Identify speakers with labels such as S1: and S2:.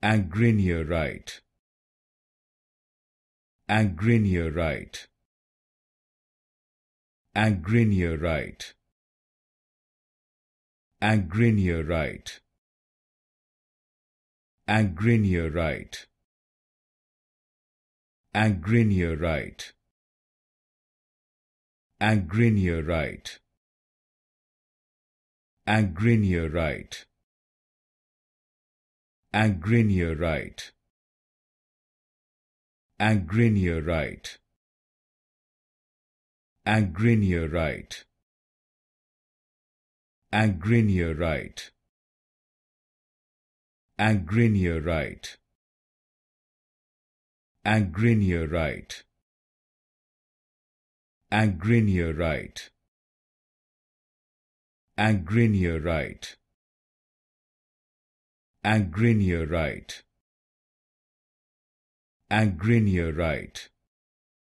S1: Agrinierite, Agrinierite, Agrinierite, Agrinierite, Agrinierite, Agrinierite, Agrinierite, Agrinierite, Agrinierite, Agrinierite, Agrinierite, Agrinierite, Agrinierite, Agrinierite, Agrinierite, Agrinierite, Agrinierite, Agrinierite,